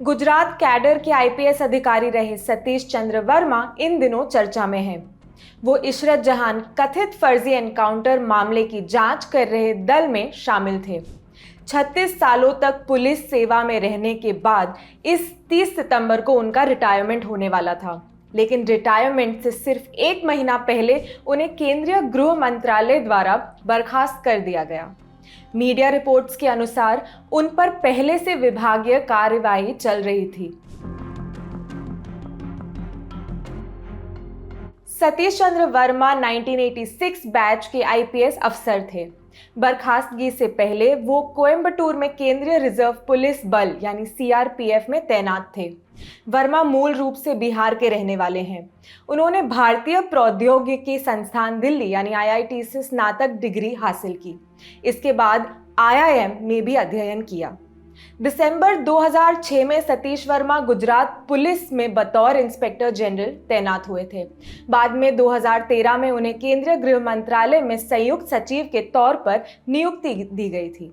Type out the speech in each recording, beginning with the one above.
Gujarat cadre के IPS अधिकारी रहे सतीश चंद्र वर्मा इन दिनों चर्चा में हैं। वो इशरत जहां कथित फर्जी एनकाउंटर मामले की जांच कर रहे दल में शामिल थे। 36 सालों तक पुलिस सेवा में रहने के बाद इस 30 सितंबर को उनका रिटायरमेंट होने वाला था, लेकिन रिटायरमेंट से सिर्फ एक महीना पहले उन्हें केंद्रीय गृह मंत्रालय द्वारा बर्खास्त कर दिया गया। मीडिया रिपोर्ट्स के अनुसार उन पर पहले से विभागीय कार्रवाई चल रही थी। सतीश चंद्र वर्मा 1986 बैच के आईपीएस अफसर थे। बर्खास्तगी से पहले वो कोयंबटूर में केंद्रीय रिजर्व पुलिस बल यानी सीआरपीएफ में तैनात थे। वर्मा मूल रूप से बिहार के रहने वाले हैं। उन्होंने भारतीय प्रौद्योगिकी संस्थान दिल्ली यानी आईआईटी से स्नातक डिग्री हासिल की। इसके बाद आईआईएम में भी अध्ययन किया। दिसंबर 2006 में सतीश वर्मा गुजरात पुलिस में बतौर इंस्पेक्टर जनरल तैनात हुए थे। बाद में 2013 में उन्हें केंद्रीय गृह मंत्रालय में संयुक्त सचिव के तौर पर नियुक्ति दी गई थी।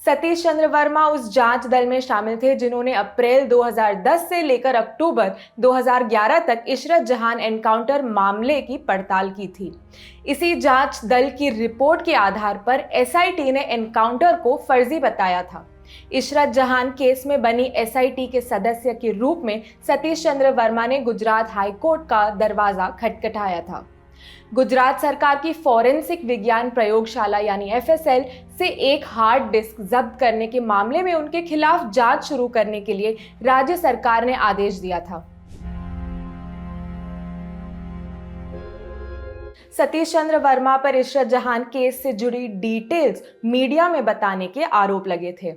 सतीश चंद्र वर्मा उस जांच दल में शामिल थे जिन्होंने अप्रैल 2010 से लेकर अक्टूबर 2011 तक इशरत जहां एनकाउंटर मामले की पड़ताल की थी। इसी जांच दल की रिपोर्ट के आधार पर एसआईटी ने एनकाउंटर को फर्जी बताया था। इशरत जहां केस में बनी एसआईटी के सदस्य के रूप में सतीश चंद्र वर्मा ने गुजरात हाईकोर्ट का दरवाजा खटखटाया था। गुजरात सरकार की फॉरेंसिक विज्ञान प्रयोगशाला यानी एफएसएल से एक हार्ड डिस्क जब्त करने के मामले में उनके खिलाफ जांच शुरू करने के लिए राज्य सरकार ने आदेश दिया था। सतीश चंद्र वर्मा पर इशरत जहां केस से जुड़ी डिटेल्स मीडिया में बताने के आरोप लगे थे।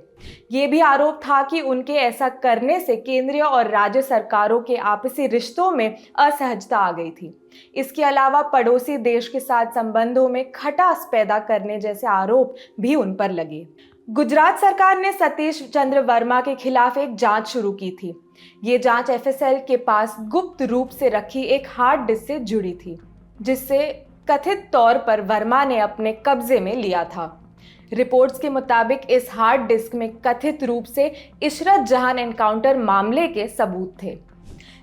ये भी आरोप था कि उनके ऐसा करने से केंद्रीय और राज्य सरकारों के आपसी रिश्तों में असहजता आ गई थी। इसके अलावा पड़ोसी देश के साथ संबंधों में खटास पैदा करने जैसे आरोप भी उन पर लगे। गुजरात सरकार ने सतीश चंद्र वर्मा के खिलाफ एक जांच शुरू की थी। ये जांच एफएसएल के पास गुप्त रूप से रखी एक हार्ड डिस्क से जुड़ी थी, जिससे कथित तौर पर वर्मा ने अपने कब्जे में लिया था। रिपोर्ट्स के मुताबिक इस हार्ड डिस्क में कथित रूप से इशरत जहां एनकाउंटर मामले के सबूत थे।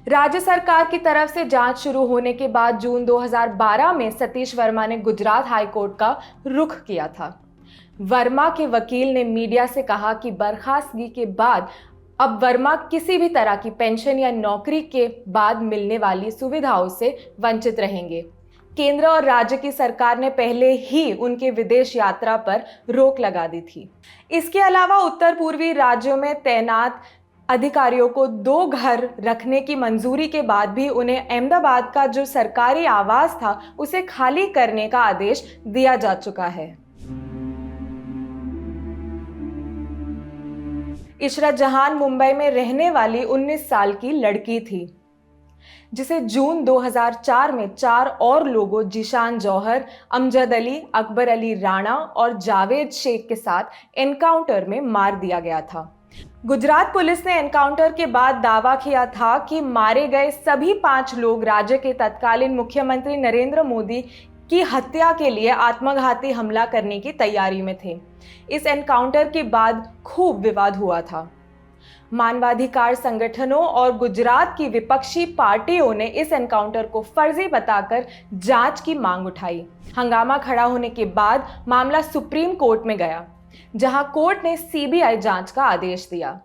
राज्य सरकार की तरफ से जांच शुरू होने के बाद जून 2012 में सतीश वर्मा ने गुजरात हाईकोर्ट का रुख किया था। वर्मा के वकील ने मीडिया से कहा कि बर्खास्तगी के बाद अब वर्मा किसी भी तरह की पेंशन या नौकरी के बाद मिलने वाली सुविधाओं से वंचित रहेंगे। केंद्र और राज्य की सरकार ने पहले ही उनके विदेश यात्रा पर रोक लगा दी थी। इसके अलावा उत्तर पूर्वी राज्यों में तैनात अधिकारियों को 2 घर रखने की मंजूरी के बाद भी उन्हें अहमदाबाद का जो सरकारी आवास था उसे खाली करने का आदेश दिया जा चुका है। इशरत जहां मुंबई में रहने वाली 19 साल की लड़की थी, जिसे जून 2004 में 4 और लोगों जिशान जौहर, अमजद अली, अकबर अली राणा और जावेद शेख के साथ एनकाउंटर में मार दिया गया था। गुजरात पुलिस ने एनकाउंटर के बाद दावा किया था कि मारे गए सभी 5 लोग राज्य के तत्कालीन मुख्यमंत्री नरेंद्र मोदी की हत्या के लिए आत्मघाती हमला करने की तैयारी में थे। इस एनकाउंटर के बाद खूब विवाद हुआ था। मानवाधिकार संगठनों और गुजरात की विपक्षी पार्टियों ने इस एनकाउंटर को फर्जी बताकर जांच की मांग उठाई। हंगामा खड़ा होने के बाद मामला सुप्रीम कोर्ट में गया, जहां कोर्ट ने सीबीआई जांच का आदेश दिया।